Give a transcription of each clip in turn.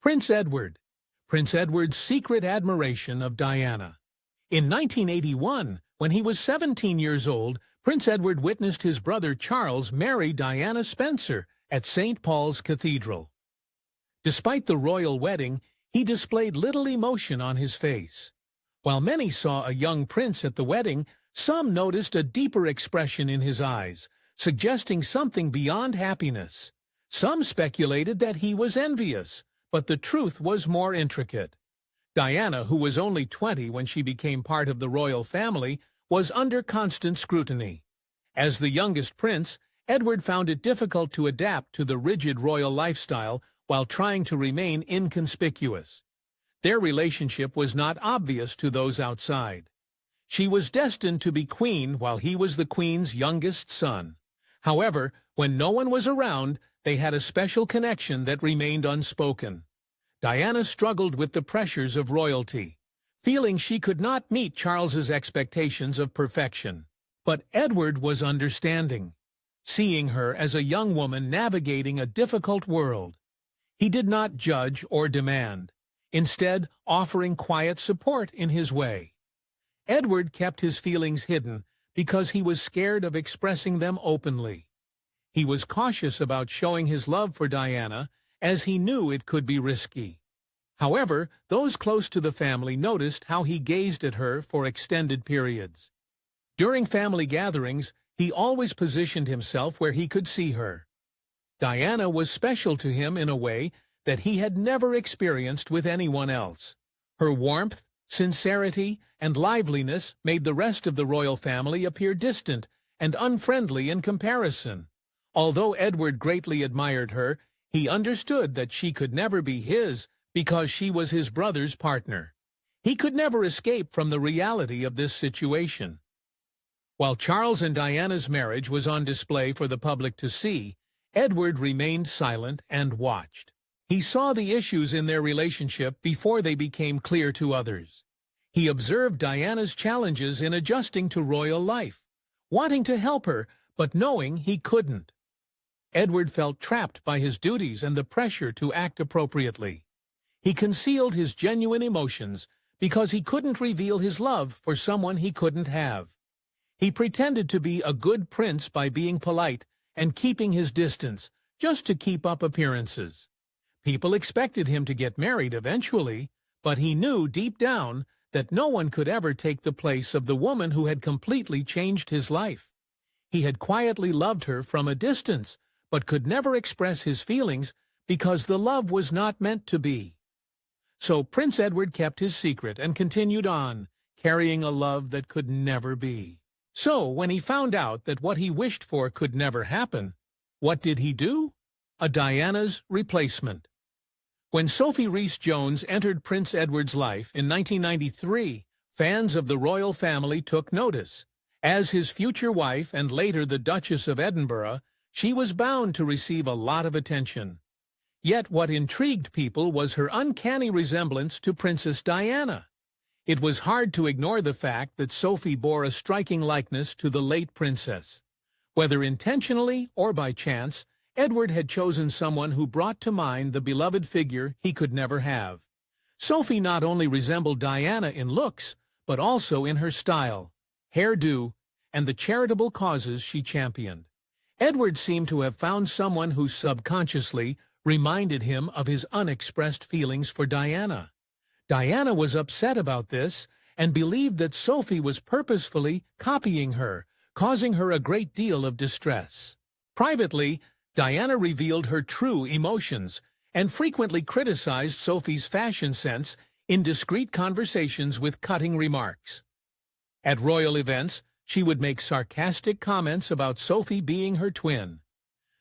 Prince Edward. Prince Edward's secret admiration of Diana. In 1981, when he was 17 years old, Prince Edward witnessed his brother Charles marry Diana Spencer at St. Paul's Cathedral. Despite the royal wedding, he displayed little emotion on his face. While many saw a young prince at the wedding, some noticed a deeper expression in his eyes, suggesting something beyond happiness. Some speculated that he was envious, but the truth was more intricate. Diana, who was only 20 when she became part of the royal family, was under constant scrutiny. As the youngest prince, Edward found it difficult to adapt to the rigid royal lifestyle while trying to remain inconspicuous. Their relationship was not obvious to those outside. She was destined to be queen while he was the queen's youngest son. However, when no one was around, they had a special connection that remained unspoken. Diana struggled with the pressures of royalty, feeling she could not meet Charles's expectations of perfection. But Edward was understanding, seeing her as a young woman navigating a difficult world. He did not judge or demand, instead offering quiet support in his way. Edward kept his feelings hidden because he was scared of expressing them openly. He was cautious about showing his love for Diana, as he knew it could be risky. However, those close to the family noticed how he gazed at her for extended periods. During family gatherings, he always positioned himself where he could see her. Diana was special to him in a way that he had never experienced with anyone else. Her warmth, sincerity, and liveliness made the rest of the royal family appear distant and unfriendly in comparison. Although Edward greatly admired her, he understood that she could never be his because she was his brother's partner. He could never escape from the reality of this situation. While Charles and Diana's marriage was on display for the public to see, Edward remained silent and watched. He saw the issues in their relationship before they became clear to others. He observed Diana's challenges in adjusting to royal life, wanting to help her, but knowing he couldn't. Edward felt trapped by his duties and the pressure to act appropriately. He concealed his genuine emotions because he couldn't reveal his love for someone he couldn't have. He pretended to be a good prince by being polite and keeping his distance, just to keep up appearances. People expected him to get married eventually, but he knew deep down that no one could ever take the place of the woman who had completely changed his life. He had quietly loved her from a distance, but could never express his feelings because the love was not meant to be. So Prince Edward kept his secret and continued on, carrying a love that could never be. So when he found out that what he wished for could never happen, what did he do? A Diana's replacement. When Sophie Rhys-Jones entered Prince Edward's life in 1993, fans of the royal family took notice. As his future wife and later the Duchess of Edinburgh, she was bound to receive a lot of attention. Yet what intrigued people was her uncanny resemblance to Princess Diana. It was hard to ignore the fact that Sophie bore a striking likeness to the late princess. Whether intentionally or by chance, Edward had chosen someone who brought to mind the beloved figure he could never have. Sophie not only resembled Diana in looks, but also in her style, hairdo, and the charitable causes she championed. Edward seemed to have found someone who subconsciously reminded him of his unexpressed feelings for Diana. Diana was upset about this and believed that Sophie was purposefully copying her, causing her a great deal of distress. Privately, Diana revealed her true emotions and frequently criticized Sophie's fashion sense in discreet conversations with cutting remarks. At royal events, she would make sarcastic comments about Sophie being her twin.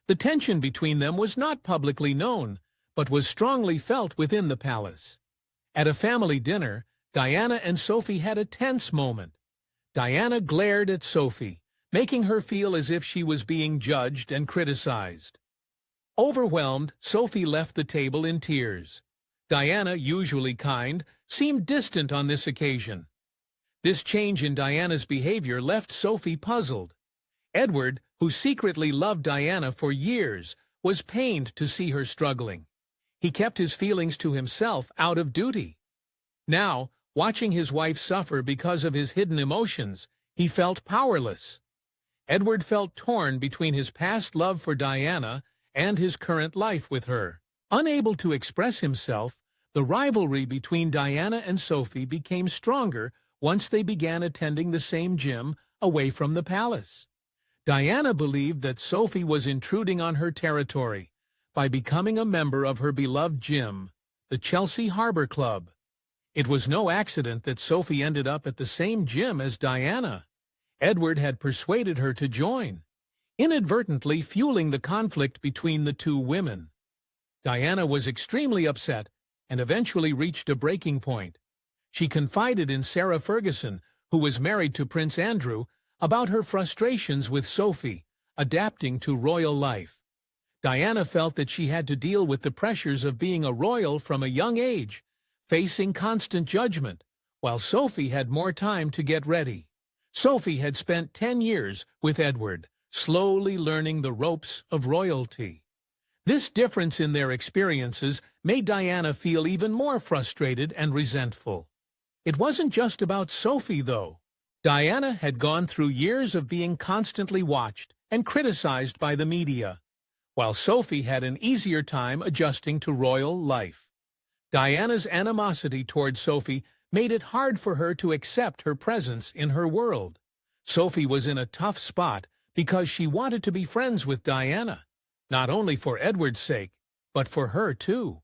The tension between them was not publicly known, but was strongly felt within the palace. At a family dinner, Diana and Sophie had a tense moment. Diana glared at Sophie, making her feel as if she was being judged and criticized. Overwhelmed, Sophie left the table in tears. Diana, usually kind, seemed distant on this occasion. This change in Diana's behavior left Sophie puzzled. Edward, who secretly loved Diana for years, was pained to see her struggling. He kept his feelings to himself out of duty. Now, watching his wife suffer because of his hidden emotions, he felt powerless. Edward felt torn between his past love for Diana and his current life with her. Unable to express himself, the rivalry between Diana and Sophie became stronger once they began attending the same gym away from the palace. Diana believed that Sophie was intruding on her territory by becoming a member of her beloved gym, the Chelsea Harbor Club. It was no accident that Sophie ended up at the same gym as Diana. Edward had persuaded her to join, inadvertently fueling the conflict between the two women. Diana was extremely upset and eventually reached a breaking point. She confided in Sarah Ferguson, who was married to Prince Andrew, about her frustrations with Sophie, adapting to royal life. Diana felt that she had to deal with the pressures of being a royal from a young age, facing constant judgment, while Sophie had more time to get ready. Sophie had spent 10 years with Edward, slowly learning the ropes of royalty. This difference in their experiences made Diana feel even more frustrated and resentful. It wasn't just about Sophie, though. Diana had gone through years of being constantly watched and criticized by the media, while Sophie had an easier time adjusting to royal life. Diana's animosity toward Sophie made it hard for her to accept her presence in her world. Sophie was in a tough spot because she wanted to be friends with Diana, not only for Edward's sake, but for her too.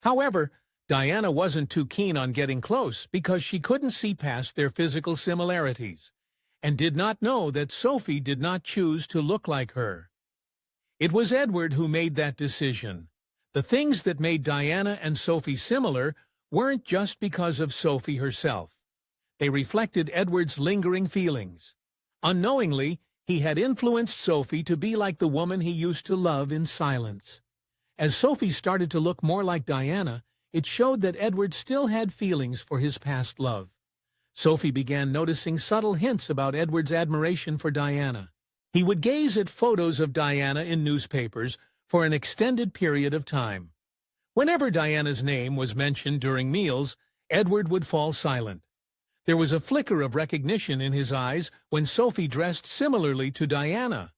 However, Diana wasn't too keen on getting close because she couldn't see past their physical similarities, and did not know that Sophie did not choose to look like her. It was Edward who made that decision. The things that made Diana and Sophie similar weren't just because of Sophie herself. They reflected Edward's lingering feelings. Unknowingly, he had influenced Sophie to be like the woman he used to love in silence. As Sophie started to look more like Diana, it showed that Edward still had feelings for his past love. Sophie began noticing subtle hints about Edward's admiration for Diana. He would gaze at photos of Diana in newspapers for an extended period of time. Whenever Diana's name was mentioned during meals, Edward would fall silent. There was a flicker of recognition in his eyes when Sophie dressed similarly to Diana.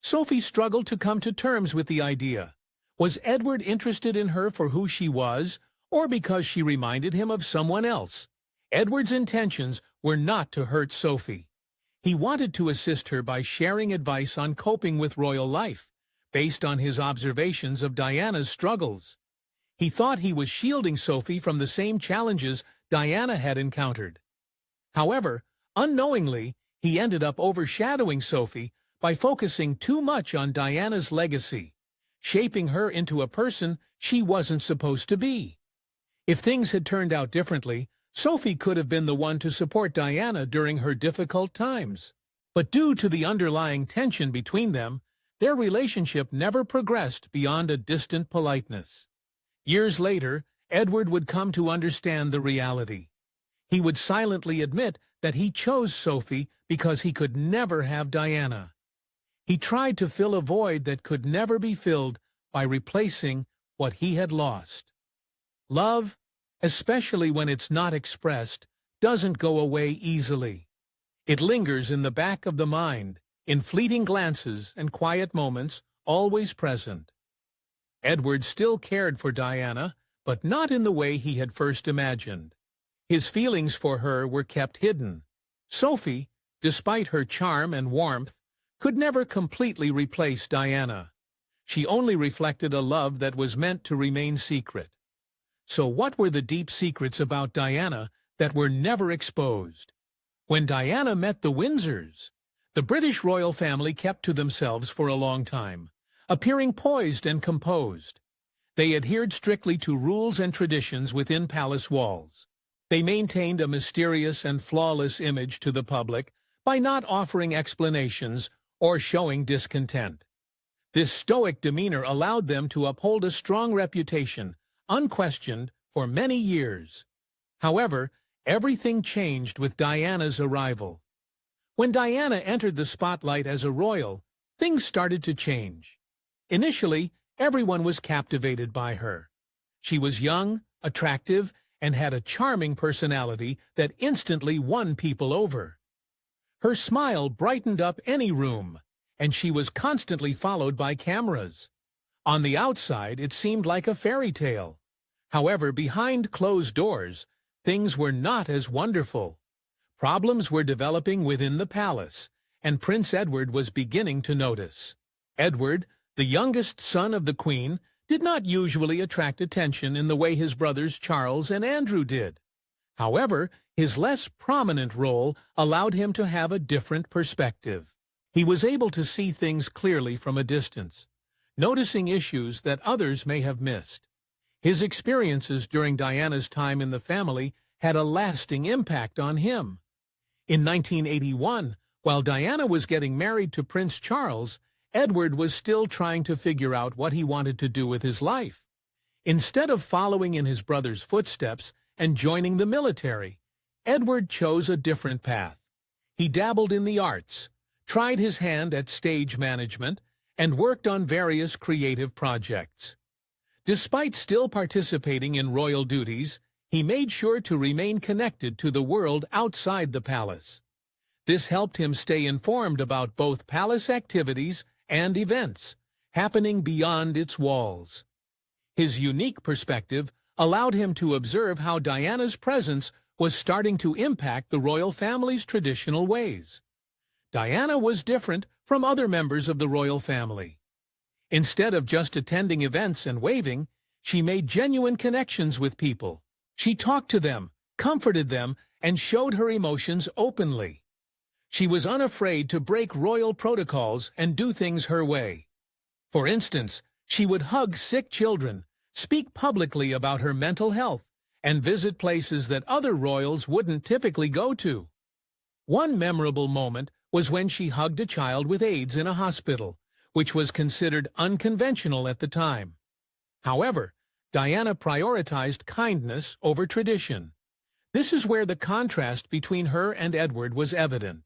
Sophie struggled to come to terms with the idea. Was Edward interested in her for who she was, or because she reminded him of someone else? Edward's intentions were not to hurt Sophie. He wanted to assist her by sharing advice on coping with royal life, based on his observations of Diana's struggles. He thought he was shielding Sophie from the same challenges Diana had encountered. However, unknowingly, he ended up overshadowing Sophie by focusing too much on Diana's legacy, shaping her into a person she wasn't supposed to be. If things had turned out differently, Sophie could have been the one to support Diana during her difficult times. But due to the underlying tension between them, their relationship never progressed beyond a distant politeness. Years later, Edward would come to understand the reality. He would silently admit that he chose Sophie because he could never have Diana. He tried to fill a void that could never be filled by replacing what he had lost. Love, especially when it's not expressed, doesn't go away easily. It lingers in the back of the mind, in fleeting glances and quiet moments, always present. Edward still cared for Diana, but not in the way he had first imagined. His feelings for her were kept hidden. Sophie, despite her charm and warmth, could never completely replace Diana. She only reflected a love that was meant to remain secret. So what were the deep secrets about Diana that were never exposed? When Diana met the Windsors, the British royal family kept to themselves for a long time, appearing poised and composed. They adhered strictly to rules and traditions within palace walls. They maintained a mysterious and flawless image to the public by not offering explanations or showing discontent. This stoic demeanor allowed them to uphold a strong reputation, unquestioned, for many years. However, everything changed with Diana's arrival. When Diana entered the spotlight as a royal, things started to change. Initially, everyone was captivated by her. She was young, attractive, and had a charming personality that instantly won people over. Her smile brightened up any room, and she was constantly followed by cameras. On the outside, it seemed like a fairy tale. However, behind closed doors, things were not as wonderful. Problems were developing within the palace, and Prince Edward was beginning to notice. Edward, the youngest son of the Queen, did not usually attract attention in the way his brothers Charles and Andrew did. However, his less prominent role allowed him to have a different perspective. He was able to see things clearly from a distance, noticing issues that others may have missed. His experiences during Diana's time in the family had a lasting impact on him. In 1981, while Diana was getting married to Prince Charles, Edward was still trying to figure out what he wanted to do with his life. Instead of following in his brother's footsteps and joining the military, Edward chose a different path. He dabbled in the arts, tried his hand at stage management, and worked on various creative projects. Despite still participating in royal duties, he made sure to remain connected to the world outside the palace. This helped him stay informed about both palace activities and events happening beyond its walls. His unique perspective allowed him to observe how Diana's presence was starting to impact the royal family's traditional ways. Diana was different from other members of the royal family. Instead of just attending events and waving, she made genuine connections with people. She talked to them, comforted them, and showed her emotions openly. She was unafraid to break royal protocols and do things her way. For instance, she would hug sick children, speak publicly about her mental health, and visit places that other royals wouldn't typically go to. One memorable moment was when she hugged a child with AIDS in a hospital, which was considered unconventional at the time. However, Diana prioritized kindness over tradition. This is where the contrast between her and Edward was evident.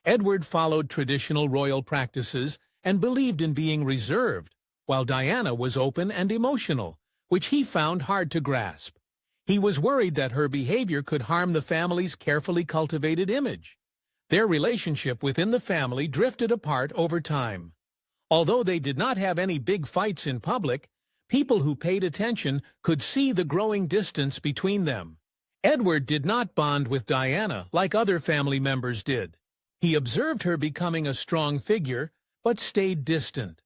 Edward followed traditional royal practices and believed in being reserved, while Diana was open and emotional, which he found hard to grasp. He was worried that her behavior could harm the family's carefully cultivated image. Their relationship within the family drifted apart over time. Although they did not have any big fights in public, people who paid attention could see the growing distance between them. Edward did not bond with Diana like other family members did. He observed her becoming a strong figure, but stayed distant.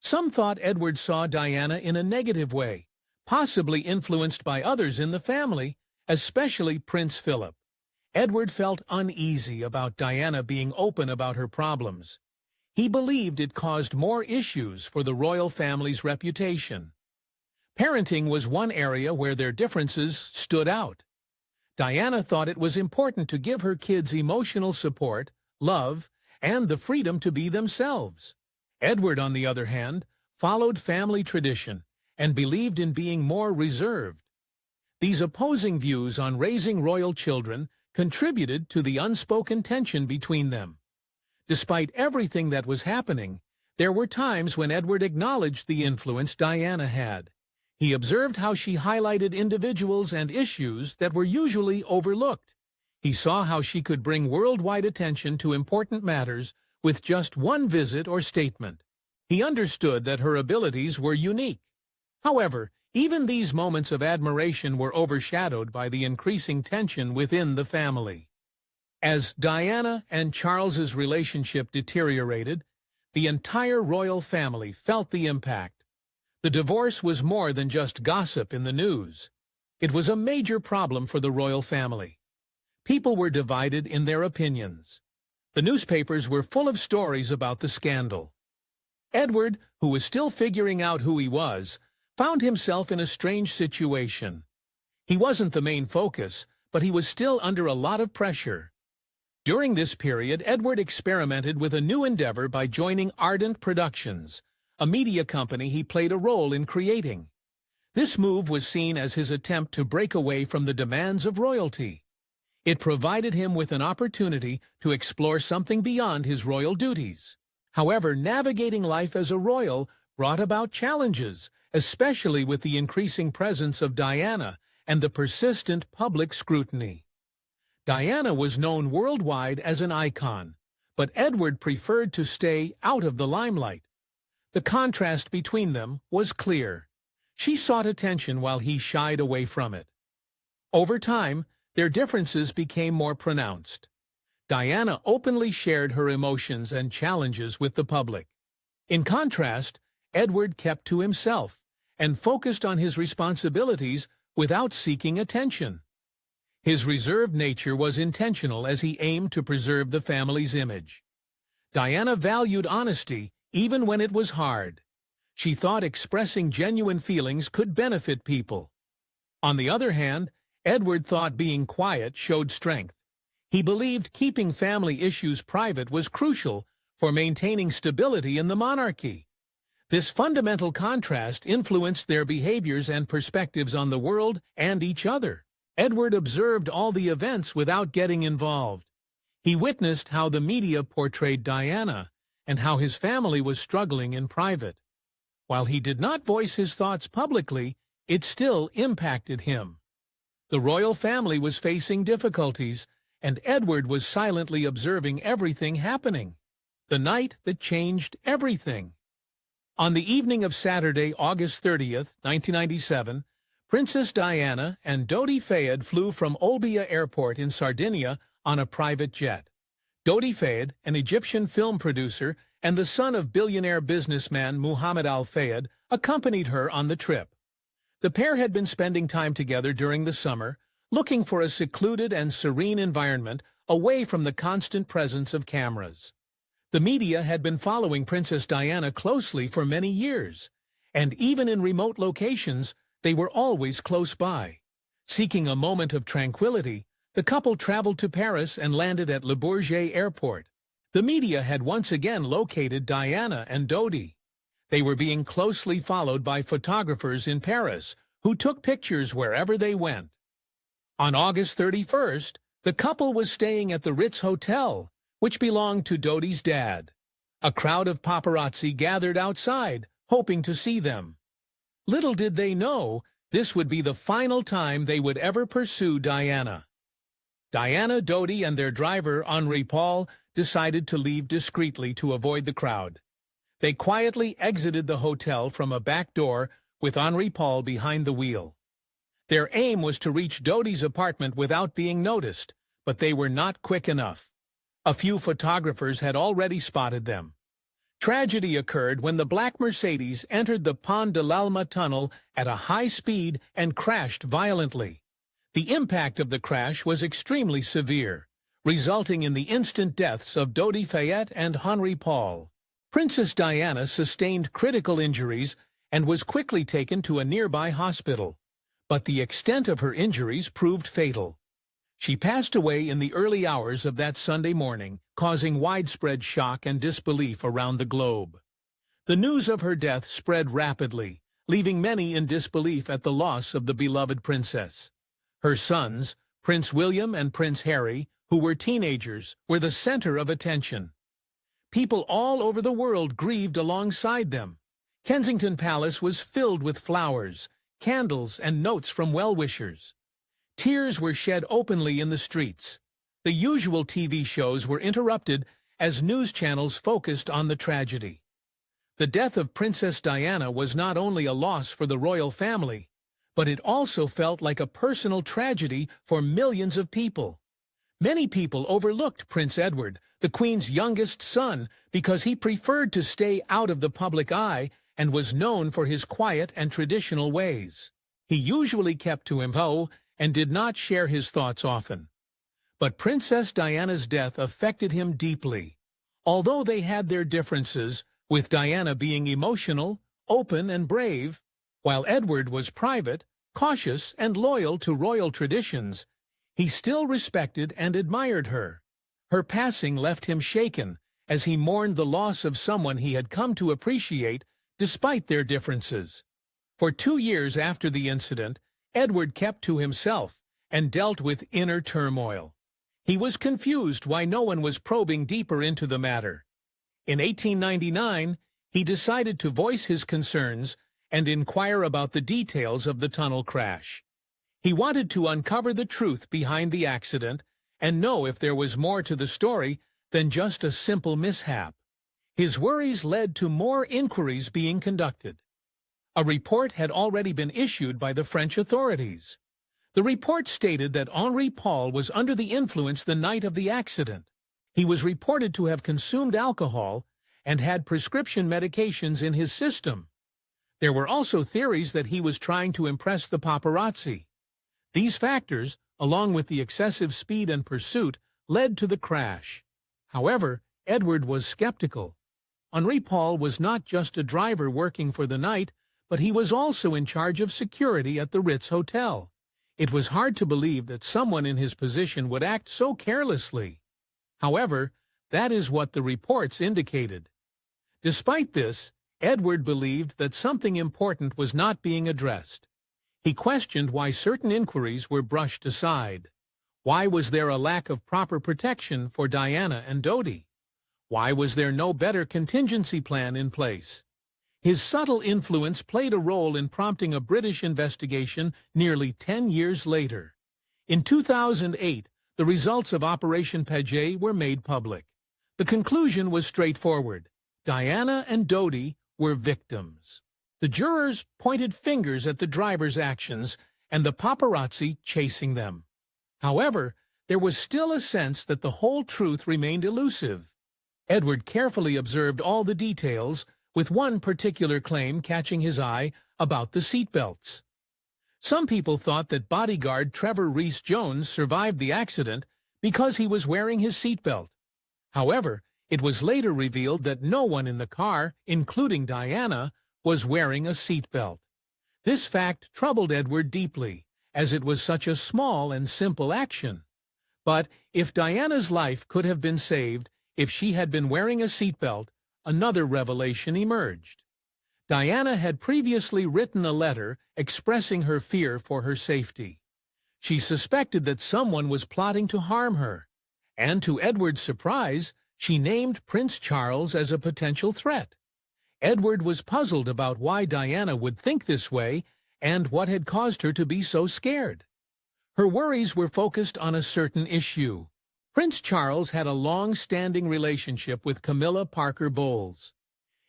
Some thought Edward saw Diana in a negative way, possibly influenced by others in the family, especially Prince Philip. Edward felt uneasy about Diana being open about her problems. He believed it caused more issues for the royal family's reputation. Parenting was one area where their differences stood out. Diana thought it was important to give her kids emotional support, love, and the freedom to be themselves. Edward, on the other hand, followed family tradition and believed in being more reserved. These opposing views on raising royal children contributed to the unspoken tension between them. Despite everything that was happening, there were times when Edward acknowledged the influence Diana had. He observed how she highlighted individuals and issues that were usually overlooked. He saw how she could bring worldwide attention to important matters with just one visit or statement. He understood that her abilities were unique. However, even these moments of admiration were overshadowed by the increasing tension within the family. As Diana and Charles's relationship deteriorated, the entire royal family felt the impact. The divorce was more than just gossip in the news. It was a major problem for the royal family. People were divided in their opinions. The newspapers were full of stories about the scandal. Edward, who was still figuring out who he was, found himself in a strange situation. He wasn't the main focus, but he was still under a lot of pressure. During this period, Edward experimented with a new endeavor by joining Ardent Productions, a media company he played a role in creating. This move was seen as his attempt to break away from the demands of royalty. It provided him with an opportunity to explore something beyond his royal duties. However, navigating life as a royal brought about challenges, especially with the increasing presence of Diana and the persistent public scrutiny. Diana was known worldwide as an icon, but Edward preferred to stay out of the limelight. The contrast between them was clear. She sought attention while he shied away from it. Over time, their differences became more pronounced. Diana openly shared her emotions and challenges with the public. In contrast, Edward kept to himself and focused on his responsibilities without seeking attention. His reserved nature was intentional as he aimed to preserve the family's image. Diana valued honesty even when it was hard. She thought expressing genuine feelings could benefit people. On the other hand, Edward thought being quiet showed strength. He believed keeping family issues private was crucial for maintaining stability in the monarchy. This fundamental contrast influenced their behaviors and perspectives on the world and each other. Edward observed all the events without getting involved. He witnessed how the media portrayed Diana and how his family was struggling in private. While he did not voice his thoughts publicly, it still impacted him. The royal family was facing difficulties, and Edward was silently observing everything happening. The night that changed everything. On the evening of Saturday, August 30th, 1997, Princess Diana and Dodi Fayed flew from Olbia Airport in Sardinia on a private jet. Dodi Fayed, an Egyptian film producer and the son of billionaire businessman Muhammad Al Fayed, accompanied her on the trip. The pair had been spending time together during the summer, looking for a secluded and serene environment away from the constant presence of cameras. The media had been following Princess Diana closely for many years, and even in remote locations, they were always close by. Seeking a moment of tranquility, the couple traveled to Paris and landed at Le Bourget Airport. The media had once again located Diana and Dodi. They were being closely followed by photographers in Paris, who took pictures wherever they went. On August 31st, the couple was staying at the Ritz Hotel, which belonged to Dodi's dad. A crowd of paparazzi gathered outside, hoping to see them. Little did they know, this would be the final time they would ever pursue Diana. Diana, Dodi, and their driver, Henri Paul, decided to leave discreetly to avoid the crowd. They quietly exited the hotel from a back door with Henri Paul behind the wheel. Their aim was to reach Dodi's apartment without being noticed, but they were not quick enough. A few photographers had already spotted them. Tragedy occurred when the black Mercedes entered the Pont de l'Alma tunnel at a high speed and crashed violently. The impact of the crash was extremely severe, resulting in the instant deaths of Dodi Fayed and Henri Paul. Princess Diana sustained critical injuries and was quickly taken to a nearby hospital, but the extent of her injuries proved fatal. She passed away in the early hours of that Sunday morning, causing widespread shock and disbelief around the globe. The news of her death spread rapidly, leaving many in disbelief at the loss of the beloved princess. Her sons, Prince William and Prince Harry, who were teenagers, were the center of attention. People all over the world grieved alongside them. Kensington Palace was filled with flowers, candles, and notes from well-wishers. Tears were shed openly in the streets. The usual TV shows were interrupted as news channels focused on the tragedy. The death of Princess Diana was not only a loss for the royal family, but it also felt like a personal tragedy for millions of people. Many people overlooked Prince Edward, the Queen's youngest son, because he preferred to stay out of the public eye and was known for his quiet and traditional ways. He usually kept to himself and did not share his thoughts often. But Princess Diana's death affected him deeply. Although they had their differences, with Diana being emotional, open, and brave, while Edward was private, cautious, and loyal to royal traditions, he still respected and admired her. Her passing left him shaken as he mourned the loss of someone he had come to appreciate despite their differences. For 2 years after the incident, Edward kept to himself and dealt with inner turmoil. He was confused why no one was probing deeper into the matter. In 1899, he decided to voice his concerns and inquire about the details of the tunnel crash. He wanted to uncover the truth behind the accident and know if there was more to the story than just a simple mishap. His worries led to more inquiries being conducted. A report had already been issued by the French authorities. The report stated that Henri Paul was under the influence the night of the accident. He was reported to have consumed alcohol and had prescription medications in his system. There were also theories that he was trying to impress the paparazzi. These factors, along with the excessive speed and pursuit, led to the crash. However, Edward was skeptical. Henri Paul was not just a driver working for the night, but he was also in charge of security at the Ritz Hotel. It was hard to believe that someone in his position would act so carelessly. However, that is what the reports indicated. Despite this, Edward believed that something important was not being addressed. He questioned why certain inquiries were brushed aside. Why was there a lack of proper protection for Diana and Dodi? Why was there no better contingency plan in place? His subtle influence played a role in prompting a British investigation nearly 10 years later. In 2008, the results of Operation Paget were made public. The conclusion was straightforward. Diana and Dodi were victims. The jurors pointed fingers at the driver's actions and the paparazzi chasing them. However, there was still a sense that the whole truth remained elusive. Edward carefully observed all the details, with one particular claim catching his eye about the seatbelts. Some people thought that bodyguard Sophie Rhys-Jones survived the accident because he was wearing his seatbelt. However, it was later revealed that no one in the car, including Diana, was wearing a seatbelt. This fact troubled Edward deeply, as it was such a small and simple action. But if Diana's life could have been saved if she had been wearing a seatbelt, another revelation emerged. Diana had previously written a letter expressing her fear for her safety. She suspected that someone was plotting to harm her, and to Edward's surprise, she named Prince Charles as a potential threat. Edward was puzzled about why Diana would think this way and what had caused her to be so scared. Her worries were focused on a certain issue. Prince Charles had a long-standing relationship with Camilla Parker Bowles.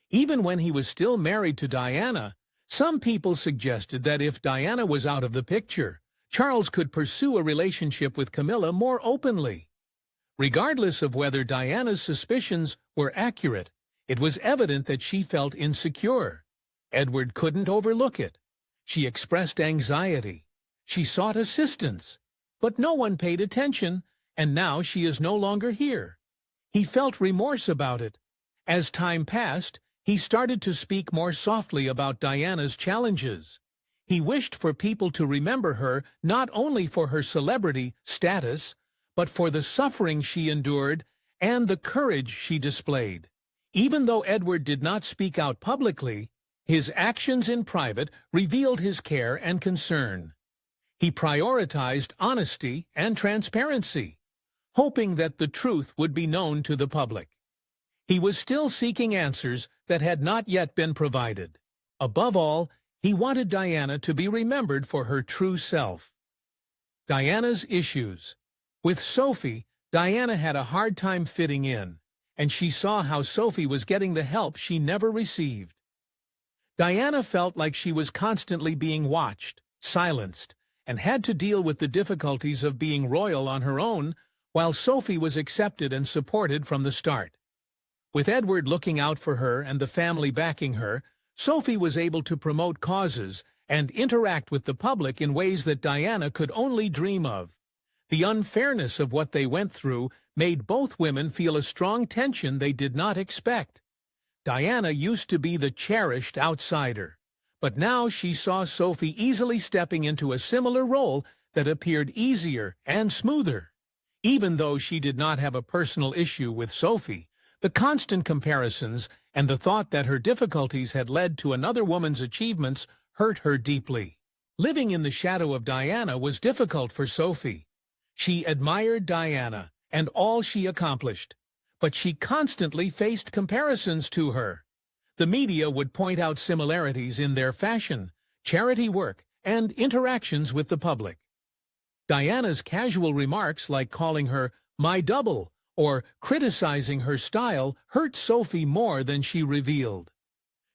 Even when he was still married to Diana, some people suggested that if Diana was out of the picture, Charles could pursue a relationship with Camilla more openly. Regardless of whether Diana's suspicions were accurate, it was evident that she felt insecure. Edward couldn't overlook it. She expressed anxiety. She sought assistance. But no one paid attention, and now she is no longer here. He felt remorse about it. As time passed, he started to speak more softly about Diana's challenges. He wished for people to remember her not only for her celebrity status, but for the suffering she endured and the courage she displayed. Even though Edward did not speak out publicly, his actions in private revealed his care and concern. He prioritized honesty and transparency, hoping that the truth would be known to the public. He was still seeking answers that had not yet been provided. Above all, he wanted Diana to be remembered for her true self. Diana's issues. With Sophie, Diana had a hard time fitting in, and she saw how Sophie was getting the help she never received. Diana felt like she was constantly being watched, silenced, and had to deal with the difficulties of being royal on her own, while Sophie was accepted and supported from the start. With Edward looking out for her and the family backing her, Sophie was able to promote causes and interact with the public in ways that Diana could only dream of. The unfairness of what they went through made both women feel a strong tension they did not expect. Diana used to be the cherished outsider, but now she saw Sophie easily stepping into a similar role that appeared easier and smoother. Even though she did not have a personal issue with Sophie, the constant comparisons and the thought that her difficulties had led to another woman's achievements hurt her deeply. Living in the shadow of Diana was difficult for Sophie. She admired Diana and all she accomplished, but she constantly faced comparisons to her. The media would point out similarities in their fashion, charity work, and interactions with the public. Diana's casual remarks like calling her "my double" or criticizing her style hurt Sophie more than she revealed.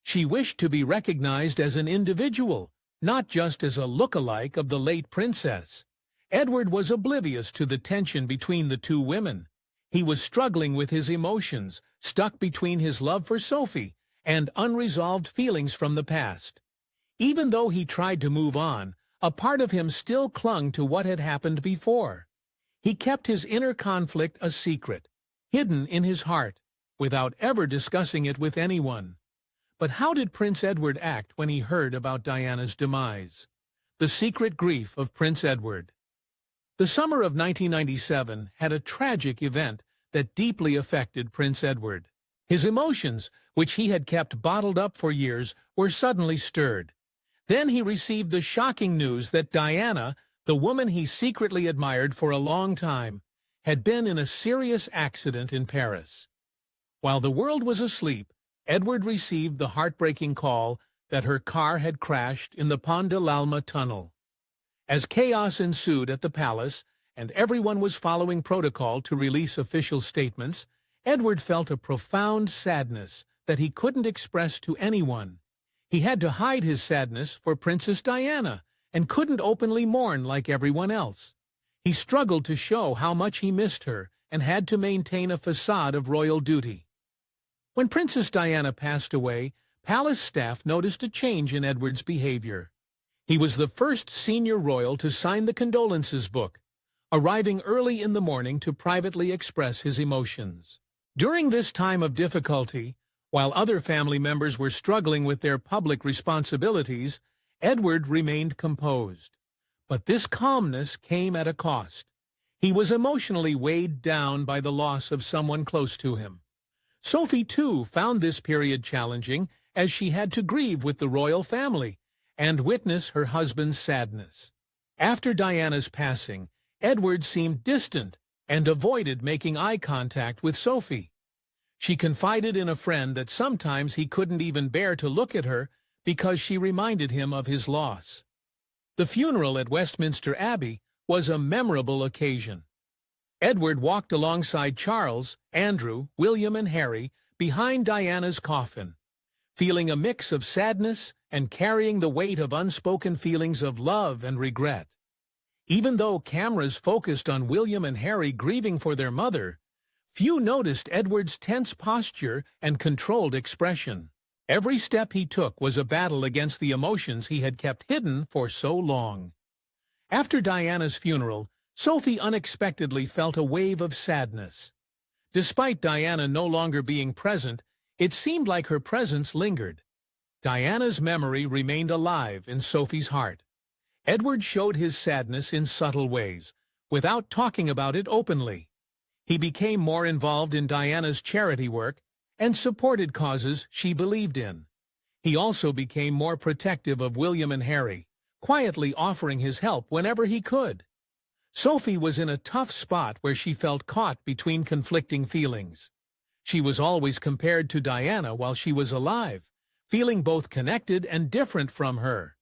She wished to be recognized as an individual, not just as a look-alike of the late princess. Edward was oblivious to the tension between the two women. He was struggling with his emotions, stuck between his love for Sophie and unresolved feelings from the past. Even though he tried to move on, a part of him still clung to what had happened before. He kept his inner conflict a secret, hidden in his heart, without ever discussing it with anyone. But how did Prince Edward act when he heard about Diana's demise? The secret grief of Prince Edward. The summer of 1997 had a tragic event that deeply affected Prince Edward. His emotions, which he had kept bottled up for years, were suddenly stirred. Then he received the shocking news that Diana, the woman he secretly admired for a long time, had been in a serious accident in Paris. While the world was asleep, Edward received the heartbreaking call that her car had crashed in the Pont de l'Alma tunnel. As chaos ensued at the palace, and everyone was following protocol to release official statements, Edward felt a profound sadness that he couldn't express to anyone. He had to hide his sadness for Princess Diana and couldn't openly mourn like everyone else. He struggled to show how much he missed her and had to maintain a facade of royal duty. When Princess Diana passed away, palace staff noticed a change in Edward's behavior. He was the first senior royal to sign the condolences book, arriving early in the morning to privately express his emotions. During this time of difficulty, while other family members were struggling with their public responsibilities, Edward remained composed. But this calmness came at a cost. He was emotionally weighed down by the loss of someone close to him. Sophie, too, found this period challenging as she had to grieve with the royal family and witness her husband's sadness. After Diana's passing, Edward seemed distant and avoided making eye contact with Sophie. She confided in a friend that sometimes he couldn't even bear to look at her because she reminded him of his loss. The funeral at Westminster Abbey was a memorable occasion. Edward walked alongside Charles, Andrew, William, and Harry behind Diana's coffin, feeling a mix of sadness and carrying the weight of unspoken feelings of love and regret. Even though cameras focused on William and Harry grieving for their mother, few noticed Edward's tense posture and controlled expression. Every step he took was a battle against the emotions he had kept hidden for so long. After Diana's funeral, Sophie unexpectedly felt a wave of sadness. Despite Diana no longer being present, it seemed like her presence lingered. Diana's memory remained alive in Sophie's heart. Edward showed his sadness in subtle ways, without talking about it openly. He became more involved in Diana's charity work and supported causes she believed in. He also became more protective of William and Harry, quietly offering his help whenever he could. Sophie was in a tough spot where she felt caught between conflicting feelings. She was always compared to Diana while she was alive, feeling both connected and different from her.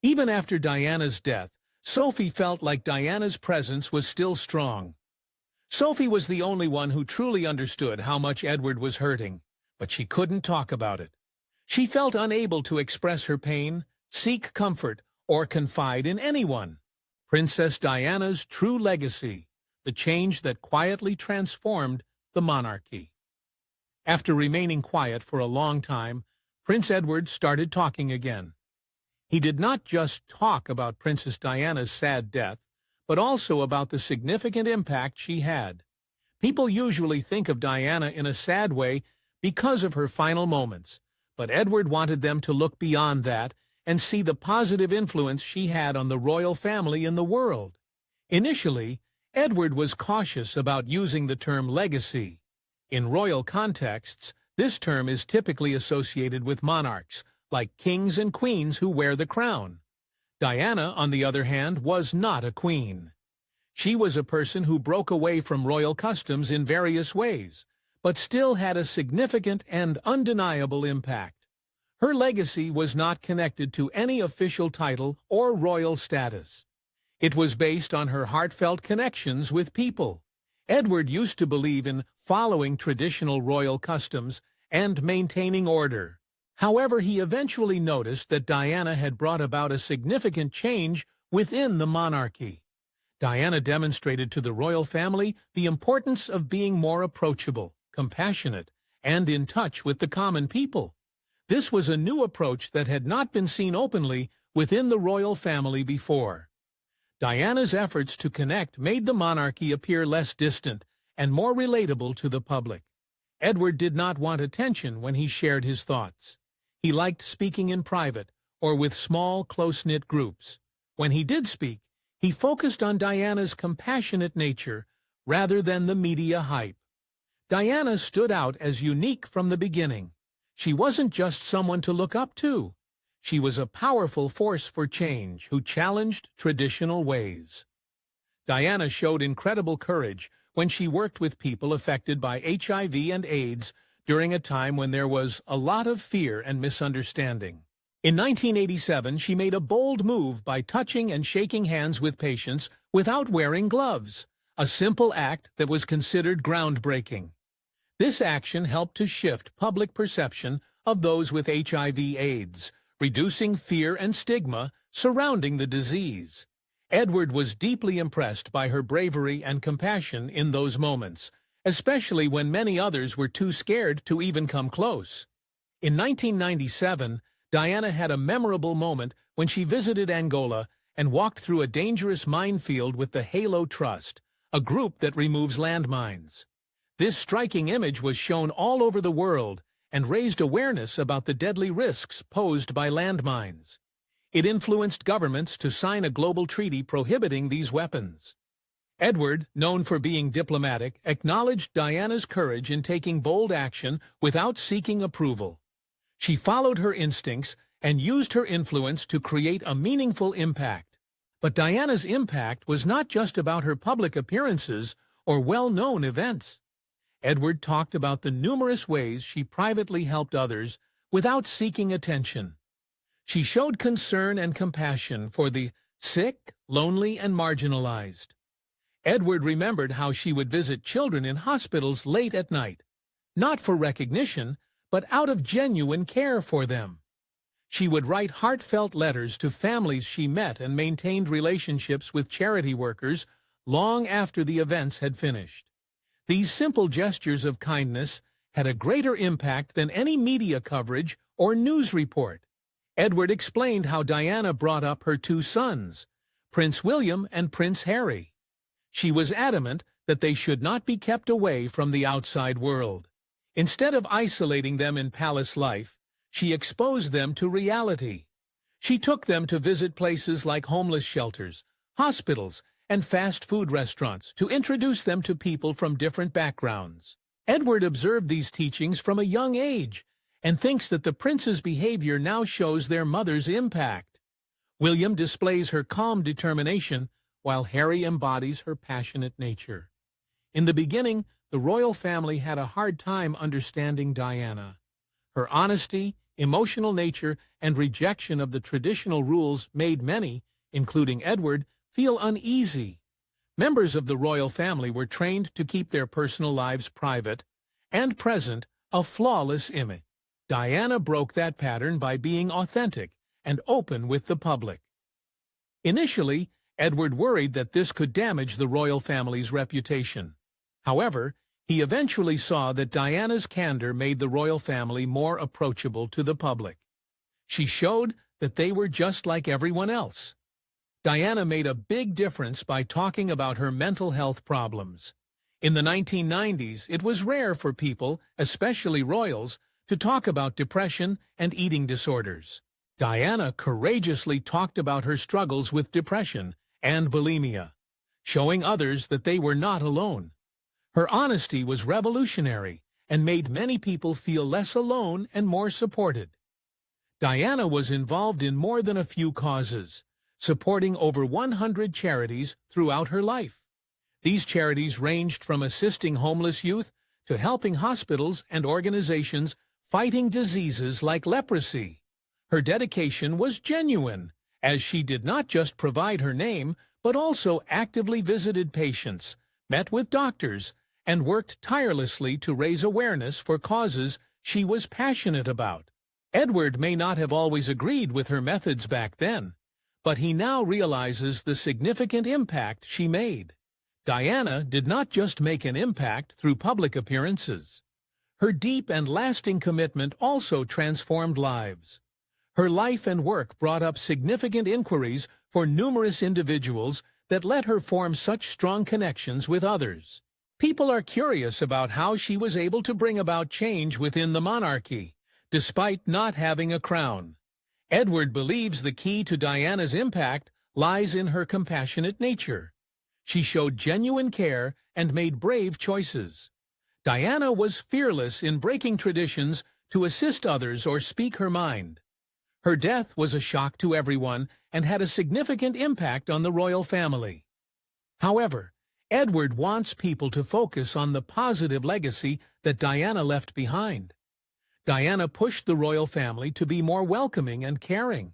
Even after Diana's death, Sophie felt like Diana's presence was still strong. Sophie was the only one who truly understood how much Edward was hurting, but she couldn't talk about it. She felt unable to express her pain, seek comfort, or confide in anyone. Princess Diana's true legacy, the change that quietly transformed the monarchy. After remaining quiet for a long time, Prince Edward started talking again. He did not just talk about Princess Diana's sad death, but also about the significant impact she had. People usually think of Diana in a sad way because of her final moments, but Edward wanted them to look beyond that and see the positive influence she had on the royal family in the world. Initially, Edward was cautious about using the term legacy. In royal contexts, this term is typically associated with monarchs, like kings and queens who wear the crown. Diana, on the other hand, was not a queen. She was a person who broke away from royal customs in various ways, but still had a significant and undeniable impact. Her legacy was not connected to any official title or royal status. It was based on her heartfelt connections with people. Edward used to believe in following traditional royal customs and maintaining order. However, he eventually noticed that Diana had brought about a significant change within the monarchy. Diana demonstrated to the royal family the importance of being more approachable, compassionate, and in touch with the common people. This was a new approach that had not been seen openly within the royal family before. Diana's efforts to connect made the monarchy appear less distant and more relatable to the public. Edward did not want attention when he shared his thoughts. He liked speaking in private or with small, close-knit groups. When he did speak, he focused on Diana's compassionate nature rather than the media hype. Diana stood out as unique from the beginning. She wasn't just someone to look up to. She was a powerful force for change who challenged traditional ways. Diana showed incredible courage when she worked with people affected by HIV and AIDS during a time when there was a lot of fear and misunderstanding. In 1987, she made a bold move by touching and shaking hands with patients without wearing gloves, a simple act that was considered groundbreaking. This action helped to shift public perception of those with HIV/AIDS, reducing fear and stigma surrounding the disease. Edward was deeply impressed by her bravery and compassion in those moments, especially when many others were too scared to even come close. In 1997, Diana had a memorable moment when she visited Angola and walked through a dangerous minefield with the Halo Trust, a group that removes landmines. This striking image was shown all over the world and raised awareness about the deadly risks posed by landmines. It influenced governments to sign a global treaty prohibiting these weapons. Edward, known for being diplomatic, acknowledged Diana's courage in taking bold action without seeking approval. She followed her instincts and used her influence to create a meaningful impact. But Diana's impact was not just about her public appearances or well-known events. Edward talked about the numerous ways she privately helped others without seeking attention. She showed concern and compassion for the sick, lonely, and marginalized. Edward remembered how she would visit children in hospitals late at night, not for recognition, but out of genuine care for them. She would write heartfelt letters to families she met and maintained relationships with charity workers long after the events had finished. These simple gestures of kindness had a greater impact than any media coverage or news report. Edward explained how Diana brought up her two sons, Prince William and Prince Harry. She was adamant that they should not be kept away from the outside world. Instead of isolating them in palace life, she exposed them to reality. She took them to visit places like homeless shelters, hospitals, and fast food restaurants to introduce them to people from different backgrounds. Edward observed these teachings from a young age and thinks that the prince's behavior now shows their mother's impact. William displays her calm determination, while Harry embodies her passionate nature. In the beginning, the royal family had a hard time understanding Diana. Her honesty, emotional nature, and rejection of the traditional rules made many, including Edward, feel uneasy. Members of the royal family were trained to keep their personal lives private and present a flawless image. Diana broke that pattern by being authentic and open with the public. Initially, Edward worried that this could damage the royal family's reputation. However, he eventually saw that Diana's candor made the royal family more approachable to the public. She showed that they were just like everyone else. Diana made a big difference by talking about her mental health problems. In the 1990s, it was rare for people, especially royals, to talk about depression and eating disorders. Diana courageously talked about her struggles with depression and bulimia, showing others that they were not alone. Her honesty was revolutionary and made many people feel less alone and more supported. Diana was involved in more than a few causes, supporting over 100 charities throughout her life. These charities ranged from assisting homeless youth to helping hospitals and organizations fighting diseases like leprosy. Her dedication was genuine, as she did not just provide her name, but also actively visited patients, met with doctors, and worked tirelessly to raise awareness for causes she was passionate about. Edward may not have always agreed with her methods back then, but he now realizes the significant impact she made. Diana did not just make an impact through public appearances. Her deep and lasting commitment also transformed lives. Her life and work brought up significant inquiries for numerous individuals that let her form such strong connections with others. People are curious about how she was able to bring about change within the monarchy, despite not having a crown. Edward believes the key to Diana's impact lies in her compassionate nature. She showed genuine care and made brave choices. Diana was fearless in breaking traditions to assist others or speak her mind. Her death was a shock to everyone and had a significant impact on the royal family. However, Edward wants people to focus on the positive legacy that Diana left behind. Diana pushed the royal family to be more welcoming and caring.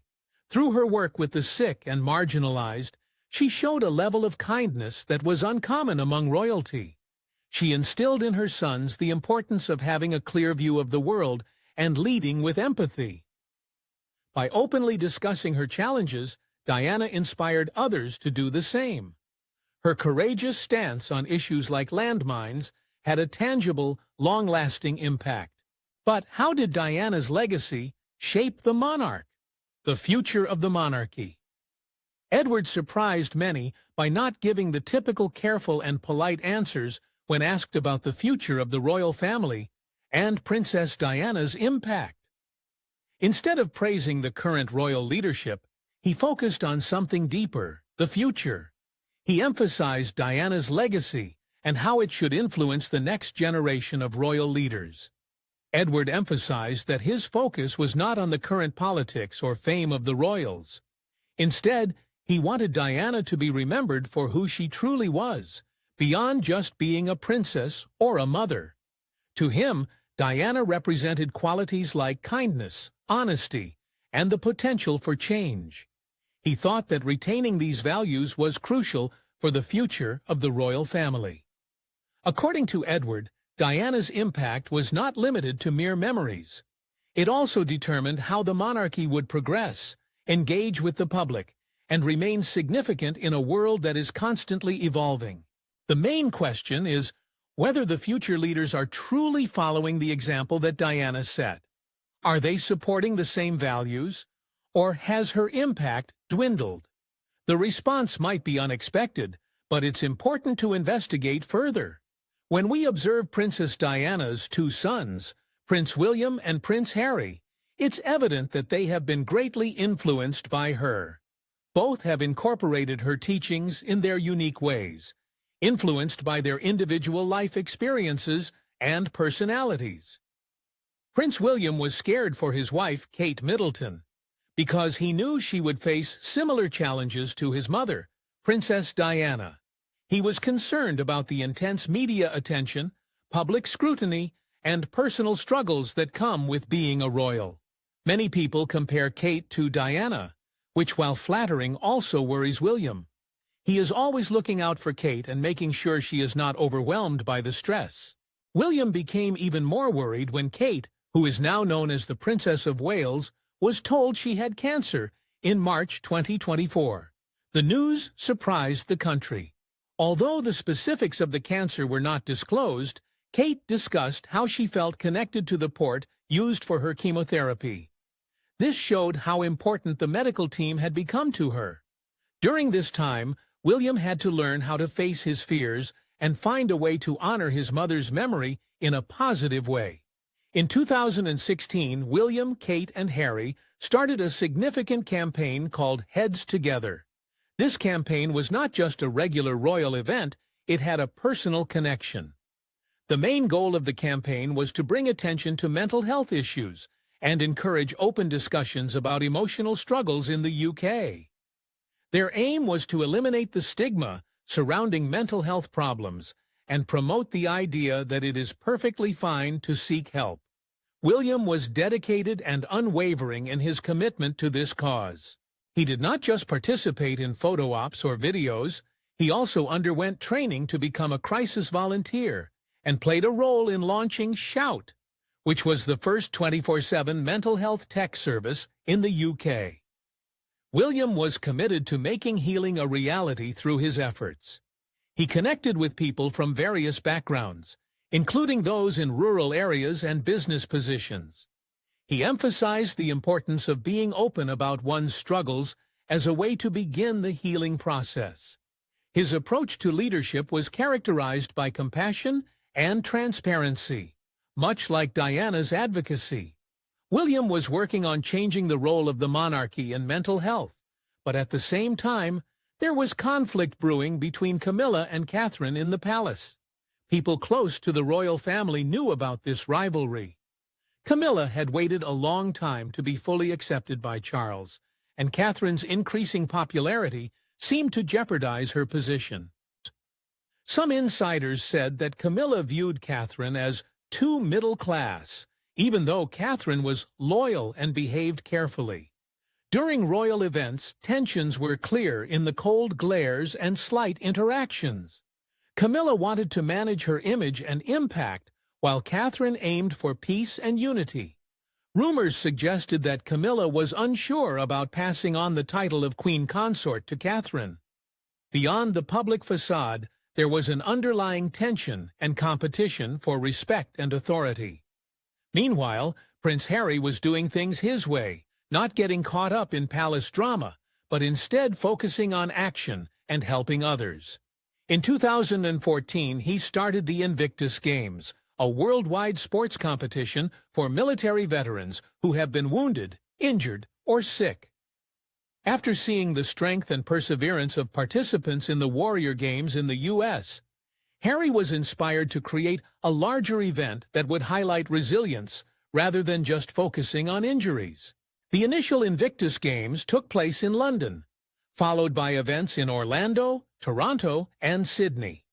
Through her work with the sick and marginalized, she showed a level of kindness that was uncommon among royalty. She instilled in her sons the importance of having a clear view of the world and leading with empathy. By openly discussing her challenges, Diana inspired others to do the same. Her courageous stance on issues like landmines had a tangible, long-lasting impact. But how did Diana's legacy shape the monarch? The future of the monarchy. Edward surprised many by not giving the typical careful and polite answers when asked about the future of the royal family and Princess Diana's impact. Instead of praising the current royal leadership, he focused on something deeper, the future. He emphasized Diana's legacy and how it should influence the next generation of royal leaders. Edward emphasized that his focus was not on the current politics or fame of the royals. Instead, he wanted Diana to be remembered for who she truly was, beyond just being a princess or a mother. To him, Diana represented qualities like kindness, honesty, and the potential for change. He thought that retaining these values was crucial for the future of the royal family. According to Edward, Diana's impact was not limited to mere memories. It also determined how the monarchy would progress, engage with the public, and remain significant in a world that is constantly evolving. The main question is whether the future leaders are truly following the example that Diana set. Are they supporting the same values, or has her impact dwindled? The response might be unexpected, but it's important to investigate further. When we observe Princess Diana's two sons, Prince William and Prince Harry, it's evident that they have been greatly influenced by her. Both have incorporated her teachings in their unique ways, influenced by their individual life experiences and personalities. Prince William was scared for his wife, Kate Middleton, because he knew she would face similar challenges to his mother, Princess Diana. He was concerned about the intense media attention, public scrutiny, and personal struggles that come with being a royal. Many people compare Kate to Diana, which, while flattering, also worries William. He is always looking out for Kate and making sure she is not overwhelmed by the stress. William became even more worried when Kate, who is now known as the Princess of Wales, was told she had cancer in March 2024. The news surprised the country. Although the specifics of the cancer were not disclosed, Kate discussed how she felt connected to the port used for her chemotherapy. This showed how important the medical team had become to her. During this time, William had to learn how to face his fears and find a way to honor his mother's memory in a positive way. In 2016, William, Kate, and Harry started a significant campaign called Heads Together. This campaign was not just a regular royal event, it had a personal connection. The main goal of the campaign was to bring attention to mental health issues and encourage open discussions about emotional struggles in the UK. Their aim was to eliminate the stigma surrounding mental health problems and promote the idea that it is perfectly fine to seek help. William was dedicated and unwavering in his commitment to this cause. He did not just participate in photo ops or videos, he also underwent training to become a crisis volunteer and played a role in launching Shout, which was the first 24/7 mental health tech service in the UK. William was committed to making healing a reality through his efforts. He connected with people from various backgrounds, including those in rural areas and business positions. He emphasized the importance of being open about one's struggles as a way to begin the healing process. His approach to leadership was characterized by compassion and transparency, much like Diana's advocacy. William was working on changing the role of the monarchy in mental health, but at the same time, there was conflict brewing between Camilla and Catherine in the palace. People close to the royal family knew about this rivalry. Camilla had waited a long time to be fully accepted by Charles, and Catherine's increasing popularity seemed to jeopardize her position. Some insiders said that Camilla viewed Catherine as too middle class, even though Catherine was loyal and behaved carefully. During royal events, tensions were clear in the cold glares and slight interactions. Camilla wanted to manage her image and impact, while Catherine aimed for peace and unity. Rumors suggested that Camilla was unsure about passing on the title of Queen Consort to Catherine. Beyond the public facade, there was an underlying tension and competition for respect and authority. Meanwhile, Prince Harry was doing things his way, not getting caught up in palace drama, but instead focusing on action and helping others. In 2014, he started the Invictus Games, a worldwide sports competition for military veterans who have been wounded, injured, or sick. After seeing the strength and perseverance of participants in the Warrior Games in the U.S., Harry was inspired to create a larger event that would highlight resilience rather than just focusing on injuries. The initial Invictus Games took place in London, followed by events in Orlando, Toronto, and Sydney.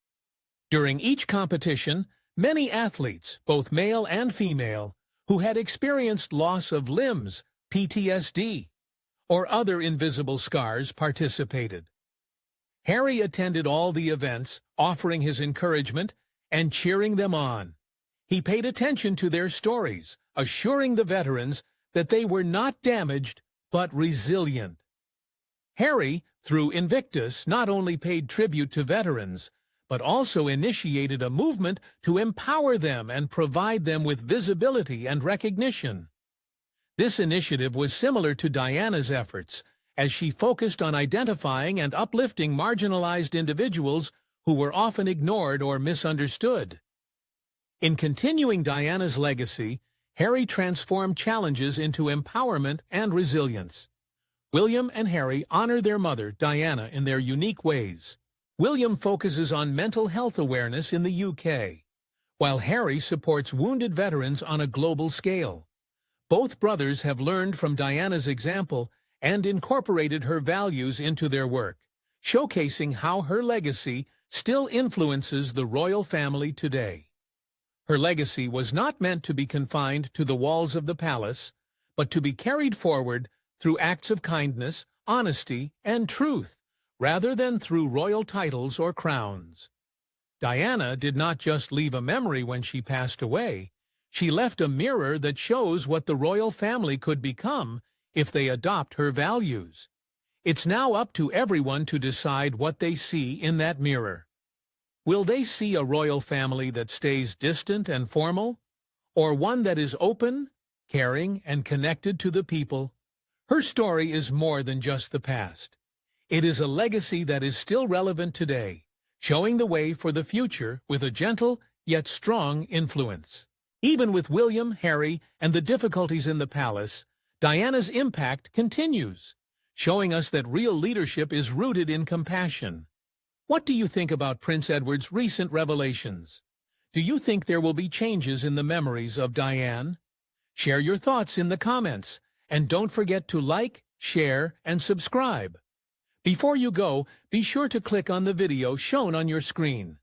During each competition, many athletes, both male and female, who had experienced loss of limbs, PTSD, or other invisible scars participated. Harry attended all the events, offering his encouragement and cheering them on. He paid attention to their stories, assuring the veterans that they were not damaged, but resilient. Harry, through Invictus, not only paid tribute to veterans, but also initiated a movement to empower them and provide them with visibility and recognition. This initiative was similar to Diana's efforts, as she focused on identifying and uplifting marginalized individuals who were often ignored or misunderstood. In continuing Diana's legacy, Harry transformed challenges into empowerment and resilience. William and Harry honor their mother, Diana, in their unique ways. William focuses on mental health awareness in the UK, while Harry supports wounded veterans on a global scale. Both brothers have learned from Diana's example and incorporated her values into their work, showcasing how her legacy still influences the royal family today. Her legacy was not meant to be confined to the walls of the palace, but to be carried forward through acts of kindness, honesty, and truth, rather than through royal titles or crowns. Diana did not just leave a memory when she passed away. She left a mirror that shows what the royal family could become if they adopt her values. It's now up to everyone to decide what they see in that mirror. Will they see a royal family that stays distant and formal, or one that is open, caring, and connected to the people? Her story is more than just the past. It is a legacy that is still relevant today, showing the way for the future with a gentle yet strong influence. Even with William, Harry, and the difficulties in the palace, Diana's impact continues, showing us that real leadership is rooted in compassion. What do you think about Prince Edward's recent revelations? Do you think there will be changes in the memories of Diane? Share your thoughts in the comments, and don't forget to like, share, and subscribe. Before you go, be sure to click on the video shown on your screen.